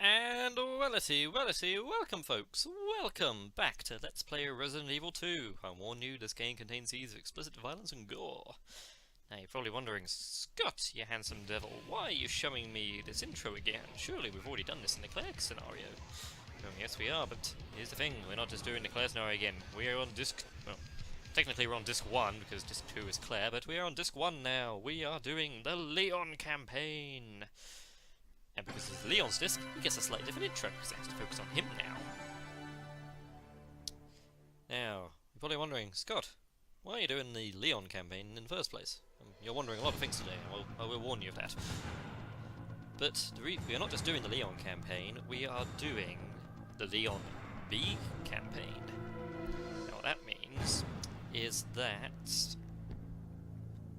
And welcome folks, welcome back to Let's Play Resident Evil 2. I warn you, this game contains scenes of explicit violence and gore. Now you're probably wondering, Scott, you handsome devil, why are you showing me this intro again? Surely we've already done this in the Claire scenario. Oh, yes we are, but here's the thing, we're not just doing the Claire scenario again. We are on disc... well, technically we're on disc 1, because disc 2 is Claire, but we are on disc 1 now. We are doing the Leon campaign. And because it's Leon's disc, he gets a slightly different intro, because it has to focus on him now. Now, you're probably wondering, Scott, why are you doing the Leon campaign in the first place? You're wondering a lot of things today, and I will warn you of that. But we are not just doing the Leon campaign, we are doing the Leon B campaign. Now what that means is that...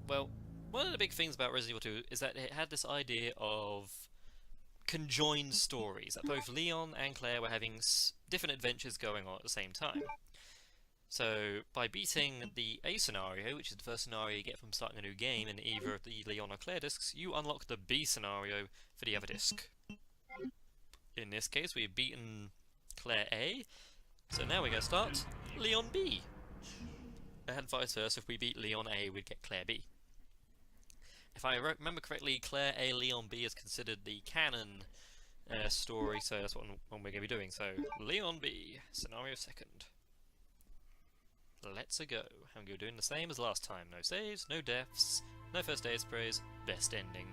well, one of the big things about Resident Evil 2 is that it had this idea of conjoined stories, that both Leon and Claire were having different adventures going on at the same time. So, by beating the A scenario, which is the first scenario you get from starting a new game in either of the Leon or Claire discs, you unlock the B scenario for the other disc. In this case, we've beaten Claire A, so now we're going to start Leon B. And vice versa, if we beat Leon A, we'd get Claire B. If I remember correctly, Claire A. Leon B is considered the canon story, so that's what we're going to be doing. So, Leon B, scenario second. Let's go. I'm going to be doing the same as last time. No saves, no deaths, no first aid sprays, best ending.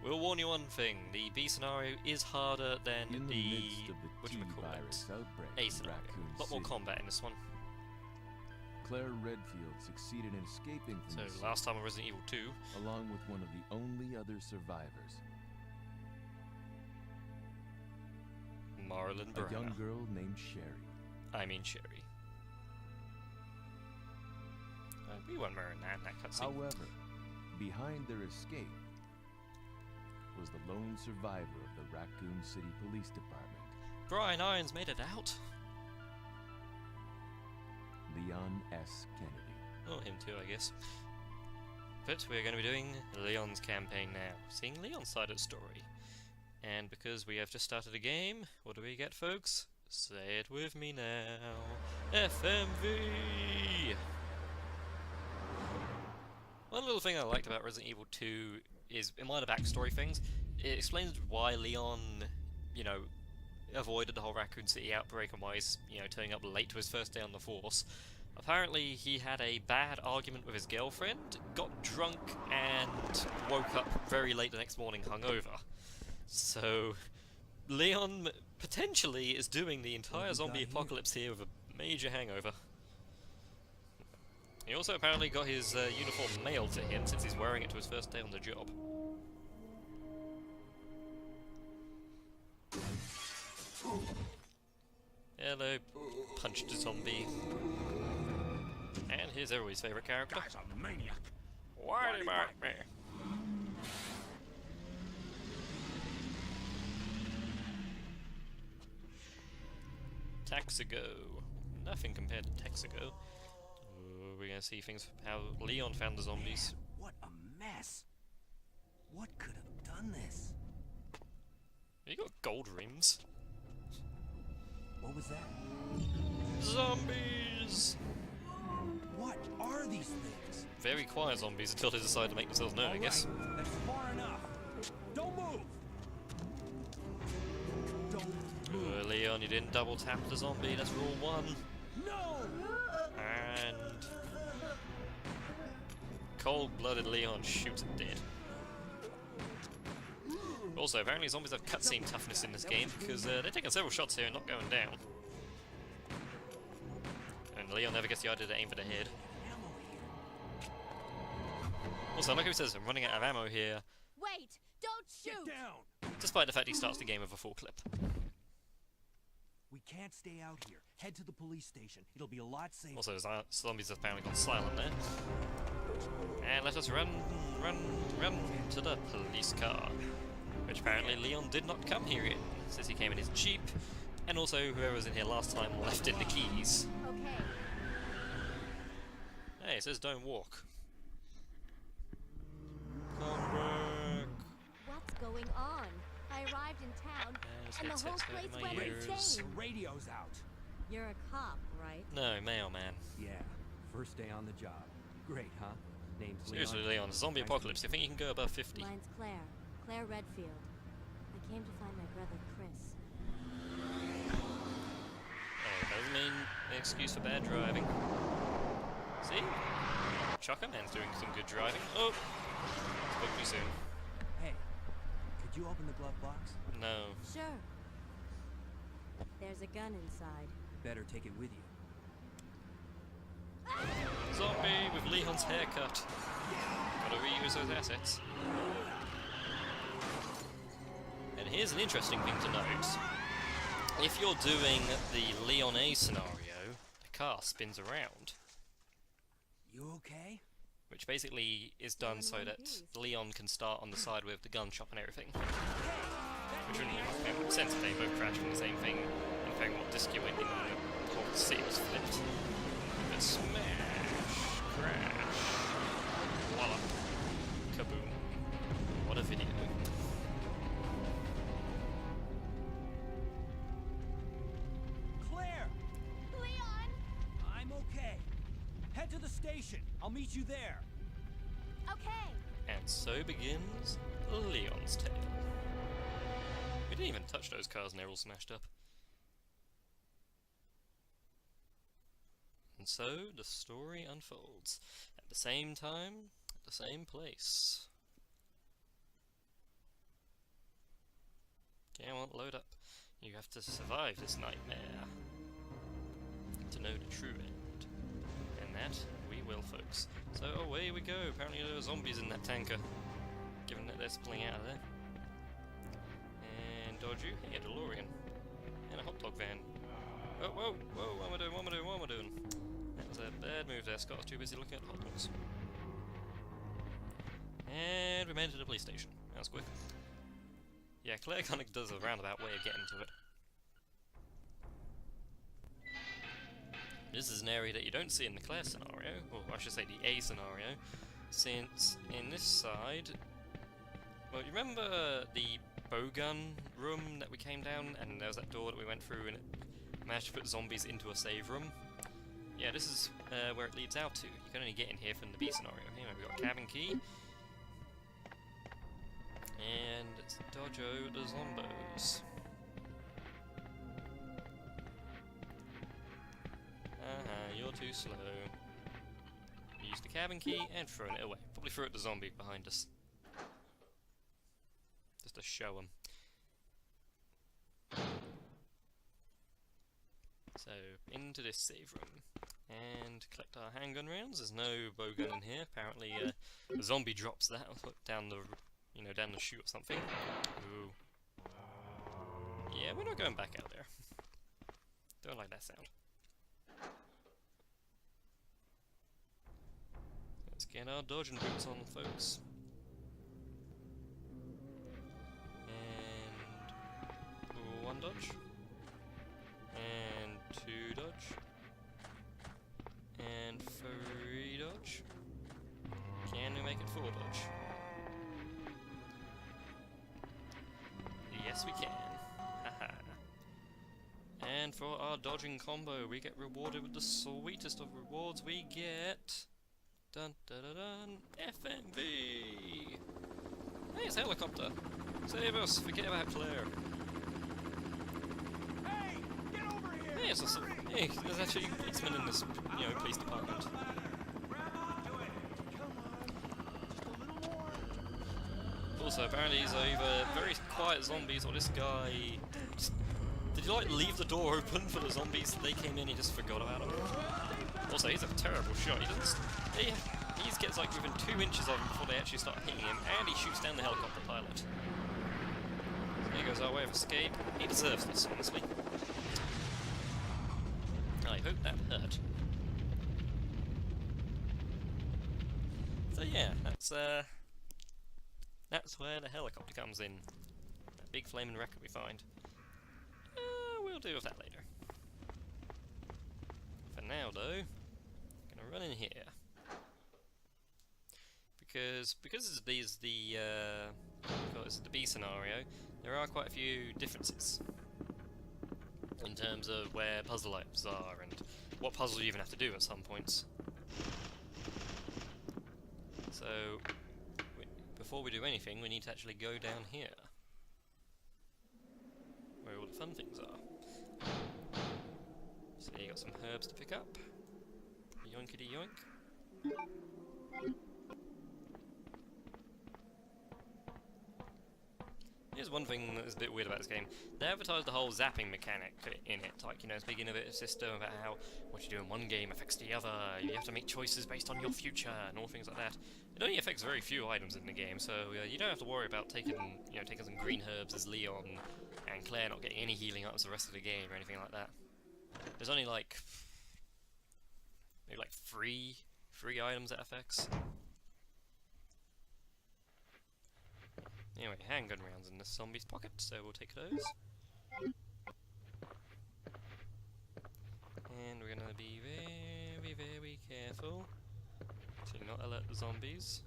We'll warn you one thing, the B scenario is harder than the whatchamacallit, A scenario. A lot more combat in this one. Claire Redfield succeeded in escaping from the city, last time on Resident Evil 2, along with one of the only other survivors, Marlon Brando. a young girl named Sherry. I mean Sherry. We weren't wearing that in that cutscene. However, behind their escape was the lone survivor of the Raccoon City Police Department. Brian Irons made it out. Leon S. Kennedy. Oh, him too, I guess. But we're going to be doing Leon's campaign now, seeing Leon's side of the story. And because we have just started a game, what do we get, folks? Say it with me now. FMV! One little thing I liked about Resident Evil 2 is, in one of the backstory things, it explains why Leon, you know, avoided the whole Raccoon City outbreak and why he's, you know, turning up late to his first day on the force. Apparently he had a bad argument with his girlfriend, got drunk, and woke up very late the next morning hungover. So, Leon potentially is doing the entire zombie apocalypse here with a major hangover. He also apparently got his uniform mailed to him since he's wearing it to his first day on the job. Hello, punched a zombie. And here's everybody's favourite character. Guy's a maniac. Why do you mark me? Texago. Nothing compared to Texago. We're gonna see things how Leon found the zombies. What a mess. What could have done this? You got gold rims. What was that? Zombies! What are these things? Very quiet zombies until they decide to make themselves known, I guess. Right, that's far enough. Don't move. Don't. Leon, you didn't double tap the zombie, that's rule 1. No. And cold-blooded Leon shoots it dead. Also, apparently zombies have cutscene toughness in this game because they're taking several shots here and not going down. And Leon never gets the idea to aim for the head. Also, like he says, I'm running out of ammo here, Wait! Don't shoot! Get down. despite the fact he starts the game with a full clip. We can't stay out here. Head to the police station. It'll be a lot safer. Also, zombies have apparently gone silent there. And let us run to the police car. Which apparently Leon did not come here in, since he came in his Jeep, and also whoever was in here last time left in the keys. Okay. Hey, it says don't walk. Come back. What's going on? I arrived in town And the headset's whole hurting place my went ears. insane. The radio's out. You're a cop, right? No, mailman. Yeah, first day on the job. Great, huh? Name's Seriously, Leon. Leon, zombie Nice to apocalypse. You think you can go above 50? Mine's Claire. Claire Redfield. I came to find my brother, Chris. Oh, that doesn't mean an excuse for bad driving. See? Chucker Man's doing some good driving. Oh! Spoke too soon. Hey, could you open the glove box? No. Sure. There's a gun inside. Better take it with you. Zombie with Leon's haircut. Gotta reuse those assets. And here's an interesting thing to note. If you're doing the Leon A scenario, the car spins around. You okay? Which basically is done so that Leon can start on the side with the gun shop and everything. Which wouldn't make much sense if they both crashed from the same thing, and depending what disc you went in, the whole city was flipped. But smash, crash, voila, kaboom. What a video. Claire! Leon! I'm okay. Head to the station. I'll meet you there. Okay. And so begins Leon's tale. We didn't even touch those cars and they're all smashed up. And so the story unfolds. At the same time, at the same place. Okay, I won't load up. You have to survive this nightmare to know the true end. And that we will, folks. So away we go. Apparently there are zombies in that tanker, given that they're spilling out of there. And dodge you. Hey, a DeLorean. And a hot dog van. Oh, whoa, whoa, what am I doing, what am I doing, what am I doing? That was a bad move there. Scott was too busy looking at hot dogs. And we made it to the police station. That was quick. Yeah, Claire kind of does a roundabout way of getting to it. This is an area that you don't see in the Claire scenario, or I should say the A scenario, since in this side... Well, you remember the bowgun room that we came down, and there was that door that we went through and it managed to put zombies into a save room? Yeah, this is where it leads out to. You can only get in here from the B scenario. Here we've got a cabin key. And it's Dojo the Zombos. You're too slow. Use the cabin key and thrown it away. Probably threw it at the zombie behind us. Just to show him. So, into this save room. And collect our handgun rounds. There's no bowgun in here. Apparently, the zombie drops that down the, down the chute or something. Ooh. Yeah, we're not going back out there. Don't like that sound. Let's get our dodging boots on, folks. And one dodge. And two dodge. And three dodge. Can we make it four dodge? Yes, we can. Haha. And for our dodging combo, we get rewarded with the sweetest of rewards. We get... Dun dun dun dun! FMV! Hey, it's a helicopter! Save us! Forget about Claire! Hey, get over here! Hey, hey, there's actually policemen in this, police department. Grab onto it. Come on, just a little more. Also, apparently these are either very quiet zombies or this guy... Did you, leave the door open for the zombies? They came in, he just forgot about them. Also, he's a terrible shot. He doesn't... He gets, within 2 inches of him before they actually start hitting him, and he shoots down the helicopter pilot. So there goes our way of escape. He deserves this, honestly. I hope that hurt. So yeah, that's where the helicopter comes in. That big flaming wreck that we find. We'll deal with that later. For now, though, I'm gonna run in here because it's the B scenario. There are quite a few differences. in terms of where puzzle items are and what puzzles you even have to do at some points. So, before we do anything, we need to actually go down here, where all the fun things are. So you got some herbs to pick up. Yoinkity yoink. Here's one thing that's a bit weird about this game. They advertised the whole zapping mechanic in it, like, you know, it's a big innovative system about how what you do in one game affects the other, you have to make choices based on your future, and all things like that. It only affects very few items in the game, so you don't have to worry about taking some green herbs as Leon and Claire not getting any healing items the rest of the game or anything like that. There's only like maybe like three items that affects. Anyway, handgun rounds in this zombie's pocket, so we'll take those. And we're gonna be very, very careful to not alert the zombies.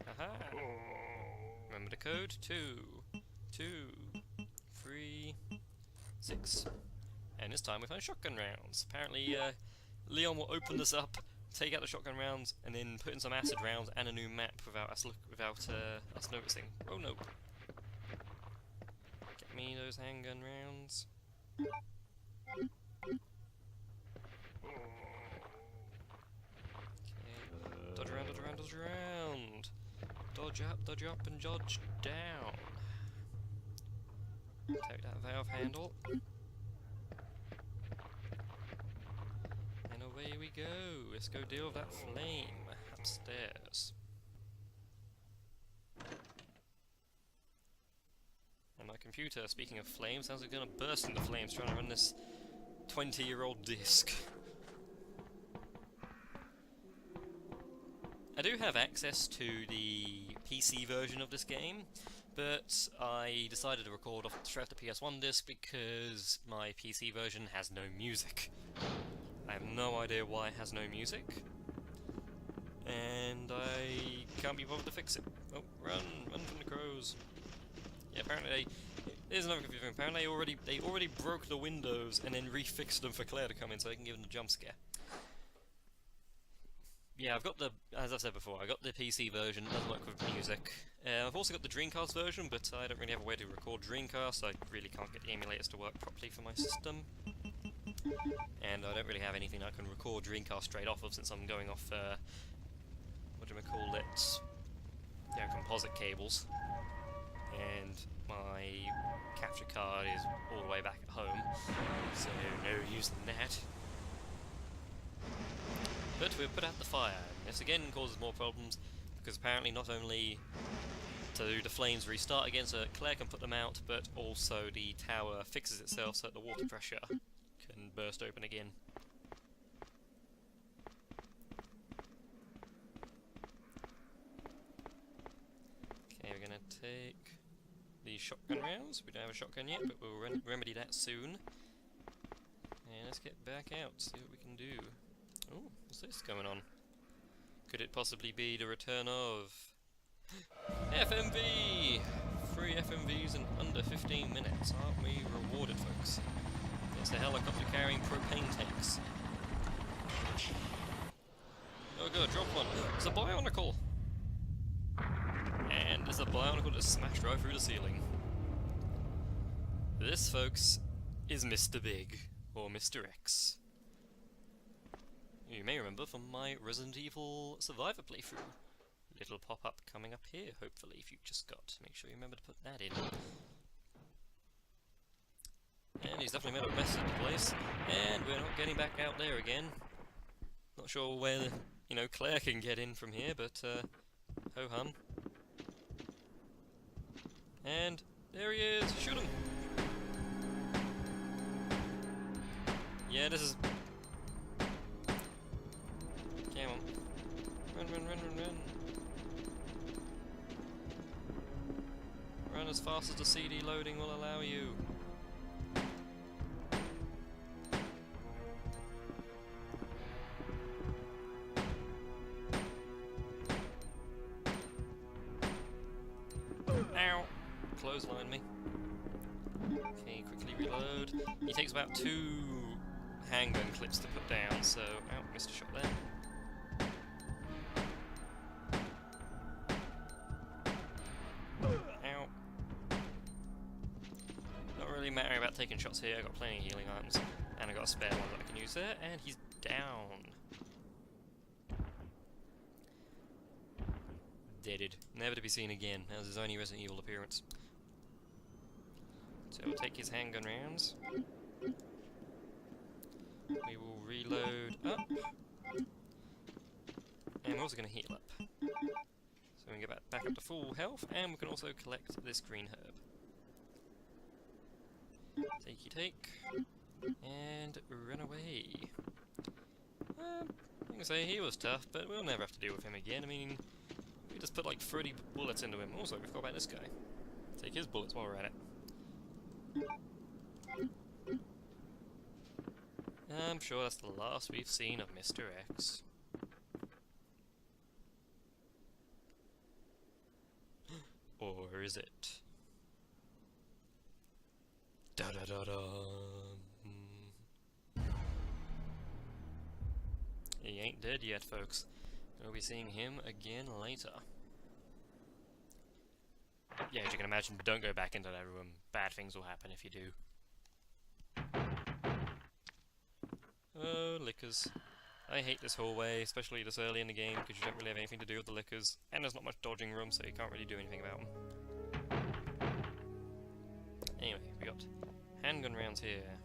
Aha! Remember the code? 2, 2, 3, 6. And this time we found shotgun rounds. Apparently, Leon will open this up, take out the shotgun rounds, and then put in some acid rounds and a new map without us noticing. Oh no! Get me those handgun rounds. Okay. Dodge around, dodge around, dodge around! Dodge up, and dodge down. Take that valve handle. And away we go. Let's go deal with that flame upstairs. And my computer, speaking of flames, sounds like it's gonna burst into flames trying to run this 20-year-old disc. I do have access to the PC version of this game, but I decided to record off straight off the PS1 disc because my PC version has no music. I have no idea why it has no music, and I can't be bothered to fix it. Oh, run from the crows. Yeah, apparently here's another confusing thing. Apparently they already broke the windows and then refixed them for Claire to come in so they can give them a jump scare. Yeah, I've got the, as I've said before, I got the PC version, doesn't work with music. I've also got the Dreamcast version, but I don't really have a way to record Dreamcast, I really can't get the emulators to work properly for my system. And I don't really have anything I can record Dreamcast straight off of since I'm going off, composite cables. And my capture card is all the way back at home, so no use in that. But we've put out the fire. This again causes more problems, because apparently not only do the flames restart again so that Claire can put them out, but also the tower fixes itself so that the water pressure can burst open again. Okay, we're gonna take the shotgun rounds. We don't have a shotgun yet, but we'll remedy that soon. And let's get back out, see what we can do. Oh, what's this going on? Could it possibly be the return of FMV! 3 FMVs in under 15 minutes. Aren't we rewarded, folks? It's a helicopter carrying propane tanks. Oh god, drop one. It's a Bionicle! And there's a Bionicle that smashed right through the ceiling. This, folks, is Mr. Big, or Mr. X. You may remember from my Resident Evil Survivor playthrough. Little pop-up coming up here, hopefully, Future Scott. Make sure you remember to put that in. And he's definitely made a mess of the place. And we're not getting back out there again. Not sure where, Claire can get in from here, but, ho-hum. And there he is! Shoot him! Yeah, this is... Come on. Run. Run as fast as the CD loading will allow you. Ow! Clothesline me. Okay, quickly reload. He takes about 2 handgun clips to put down, so... Ow, missed a shot there. Ow. Not really mattering about taking shots here, I've got plenty of healing items, and I've got a spare one that I can use there, and he's down. Deaded. Never to be seen again. That was his only Resident Evil appearance. So we'll take his handgun rounds. We will reload up. And we're also going to heal up. So we can get back up to full health, and we can also collect this green herb. Takey take. And run away. I'm going to say he was tough, but we'll never have to deal with him again. I mean, we just put like 30 bullets into him. Also, we forgot about this guy. Take his bullets while we're at it. I'm sure that's the last we've seen of Mr. X. Or is it? Da da da da. He ain't dead yet, folks. We'll be seeing him again later. Yeah, as you can imagine, don't go back into that room. Bad things will happen if you do. Oh, lickers. I hate this hallway, especially this early in the game, because you don't really have anything to do with the lickers, and there's not much dodging room, so you can't really do anything about them. Anyway, we got handgun rounds here,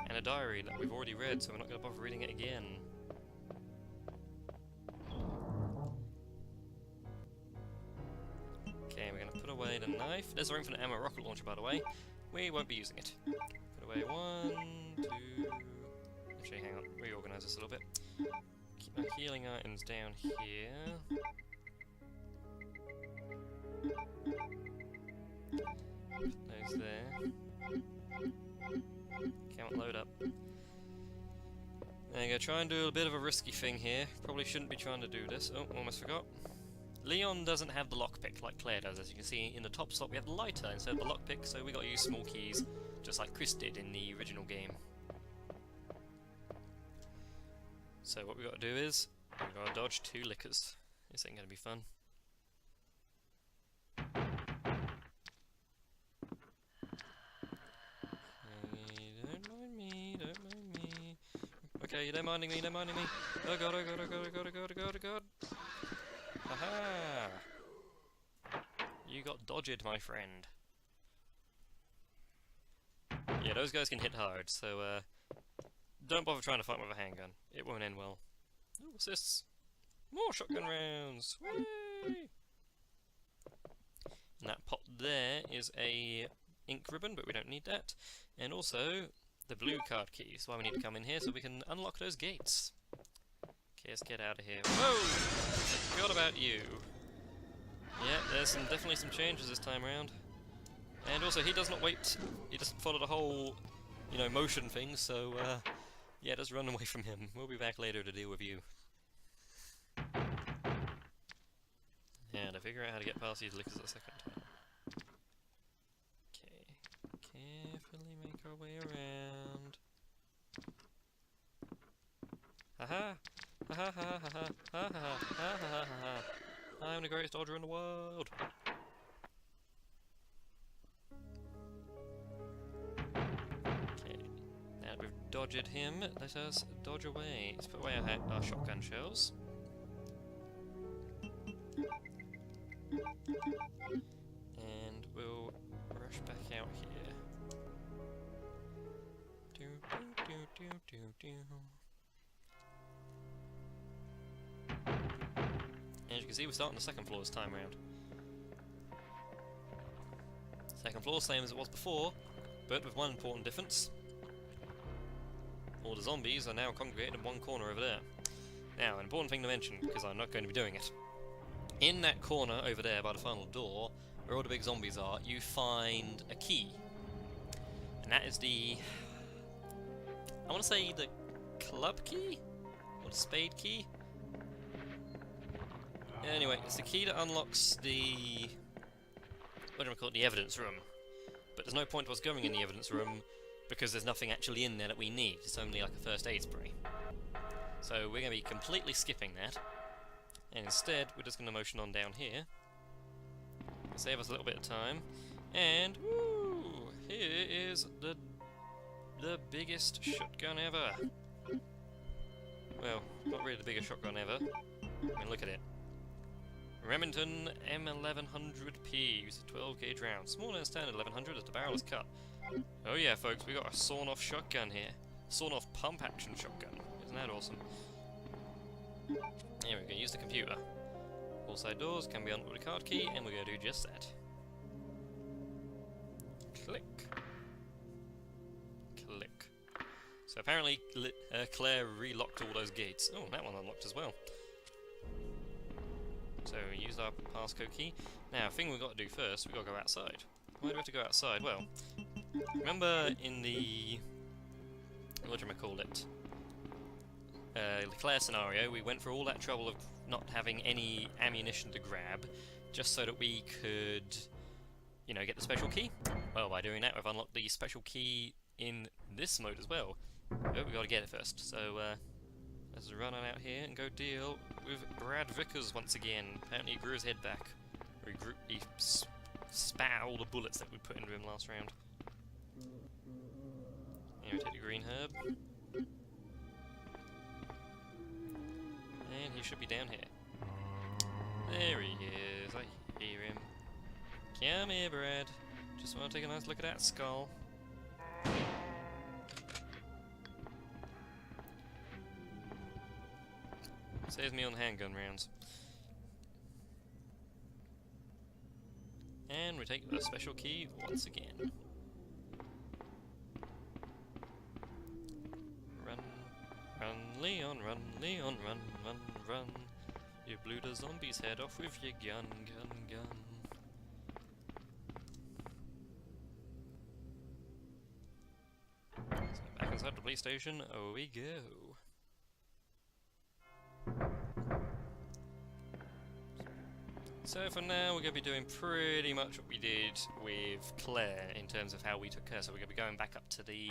and a diary that we've already read, so we're not going to bother reading it again. Okay, we're going to put away the knife. There's our infinite ammo rocket launcher, by the way. We won't be using it. Put away 1, 2... Actually, hang on, reorganise this a little bit. Keep my healing items down here. Put those there. Can't load up. There you go, try and do a bit of a risky thing here. Probably shouldn't be trying to do this. Oh, almost forgot. Leon doesn't have the lockpick like Claire does. As you can see in the top slot we have the lighter instead of the lockpick, so we got to use small keys, just like Chris did in the original game. So what we got to do is, we got to dodge 2 lickers. This ain't going to be fun. Don't mind me, don't mind me. Okay, they're minding me, they're minding me. Oh god, oh god, oh god, oh god, oh god, oh god, oh god. Aha! You got dodged, my friend. Yeah, those guys can hit hard, so don't bother trying to fight with a handgun. It won't end well. Oh, assists! More shotgun rounds! Whee! And that pot there is a ink ribbon, but we don't need that. And also, the blue card key. That's why we need to come in here, so we can unlock those gates. Okay, let's get out of here. Whoa! Forgot about you. Yeah, there's definitely some changes this time around. And also, he does not wait. He doesn't follow the whole, you know, motion thing, so, yeah, just run away from him. We'll be back later to deal with you. Yeah, to figure out how to get past these lickers a second time. Okay, carefully make our way around. Haha! Ha ha ha ha ha ha ha ha ha ha ha. I'm the greatest dodger in the world. Okay, now that we've dodged him, let us dodge away. Let's put away our shotgun shells. And we'll rush back out here. Do do do do do do. As you can see, we're starting the second floor this time around. Second floor, same as it was before, but with one important difference. All the zombies are now congregated in one corner over there. Now, an important thing to mention, because I'm not going to be doing it. In that corner over there by the final door, where all the big zombies are, you find a key. And that is the... I want to say the club key? Or the spade key? Anyway, it's the key that unlocks the... what do I call it? The evidence room. but there's no point to us going in the evidence room because there's nothing actually in there that we need. It's only like a first aid spray. So we're going to be completely skipping that, and instead we're just going to motion on down here. Save us a little bit of time, and woo, here is the biggest shotgun ever. Well, not really the biggest shotgun ever. I mean, look at it. Remington M1100P, uses a 12 gauge round. Smaller than standard 1100 as the barrel is cut. Oh yeah, folks, we got a sawn-off shotgun here. Sawn-off pump-action shotgun. Isn't that awesome? Here we go, use the computer. All side doors can be unlocked with a card key, and we're going to do just that. Click. Click. So apparently Claire relocked all those gates. Oh, that one unlocked as well. So we used our passcode key. Now, the thing we've got to do first, we've got to go outside. Why do we have to go outside? Well, remember in the... what do I call it? Claire scenario, we went through all that trouble of not having any ammunition to grab, just so that we could, you know, get the special key. Well, by doing that, we've unlocked the special key in this mode as well. But we've got to get it first, so let's run on out here and go deal with Brad Vickers once again. Apparently he grew his head back. Or he spat all the bullets that we put into him last round. Here, we take the green herb. And he should be down here. There he is, I hear him. Come here, Brad. Just want to take a nice look at that skull. Saves me on handgun rounds. And we take the special key once again. Run, run, Leon, run, Leon, run, run, run. You blew the zombie's head off with your gun, gun, gun. So back inside the police station, oh we go. So for now, we're going to be doing pretty much what we did with Claire in terms of how we took her. So we're going to be going back up to the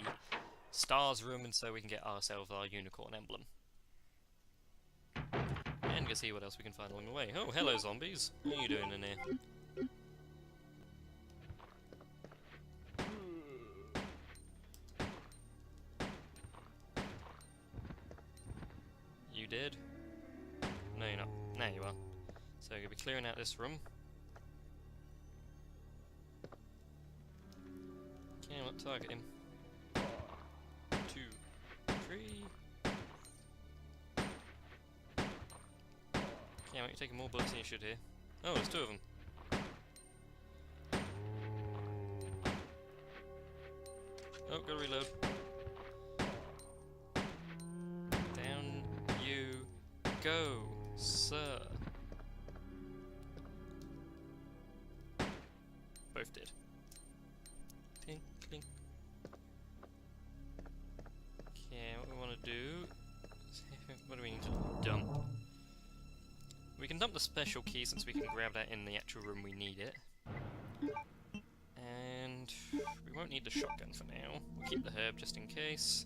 stars room, and so we can get ourselves our unicorn emblem. And go see what else we can find along the way. Oh, hello zombies. What are you doing in here? You dead? No, you're not. Now you are. So we're going to be clearing out this room. Okay, let's target him. 1, 2, 3. Yeah, you're taking more bullets than you should here. Oh, there's 2 of them. Oh, gotta reload. Down you go, sir. Both did. Clink, clink. Okay, what we want to do... what do we need to dump? We can dump the special key since we can grab that in the actual room we need it. And we won't need the shotgun for now. We'll keep the herb just in case.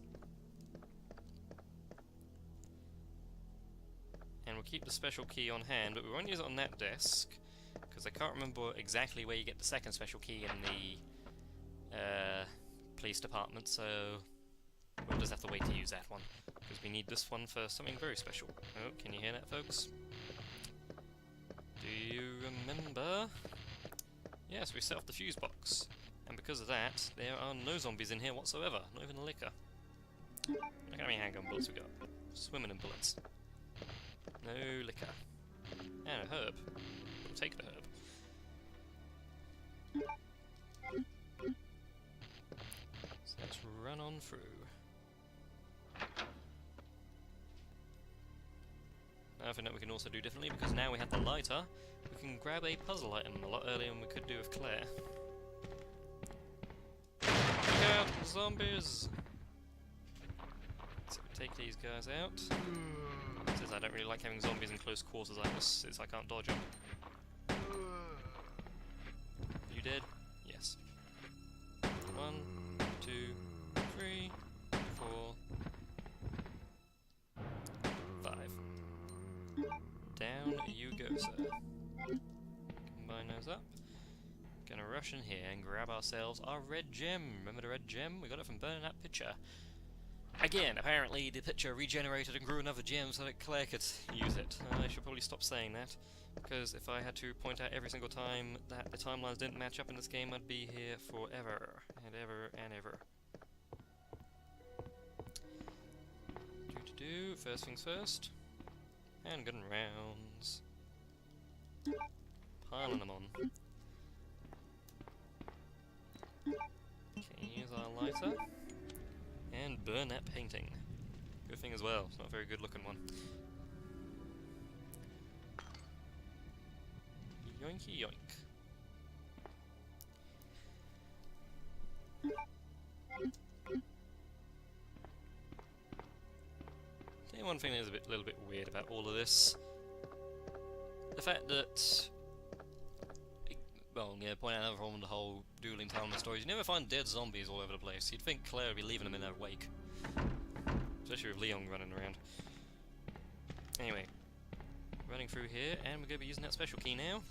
And we'll keep the special key on hand, but we won't use it on that desk, because I can't remember exactly where you get the second special key in the police department, so we'll just have to wait to use that one, because we need this one for something very special. Oh, can you hear that, folks? Do you remember? Yes, we set off the fuse box, and because of that, there are no zombies in here whatsoever, not even a liquor. Look how many handgun bullets we got. Swimming in bullets. No liquor. And a herb. We'll take the herb. So let's run on through. Now I think that we can also do differently, because now we have the lighter, we can grab a puzzle item a lot earlier than we could do with Claire. Look out, zombies! So we take these guys out. Says I don't really like having zombies in close quarters like this, since I can't dodge them. You dead? Yes. sir. Combine those up. Gonna rush in here and grab ourselves our red gem. Remember the red gem? We got it from burning that picture. Again, apparently the picture regenerated and grew another gem so that Claire could use it. I should probably stop saying that, because if I had to point out every single time that the timelines didn't match up in this game, I'd be here forever and ever and ever. First things first. Handgun rounds. Piling them on. Okay, use our lighter. And burn that painting. Good thing as well, it's not a very good looking one. Yoinky yoink. Okay, one thing that is a little bit weird about all of this. The fact that... Well, yeah, point out another problem with the whole dueling timeline stories. You never find dead zombies all over the place. You'd think Claire would be leaving them in their wake. Especially with Leon running around. Anyway, running through here, and we're going to be using that special key now.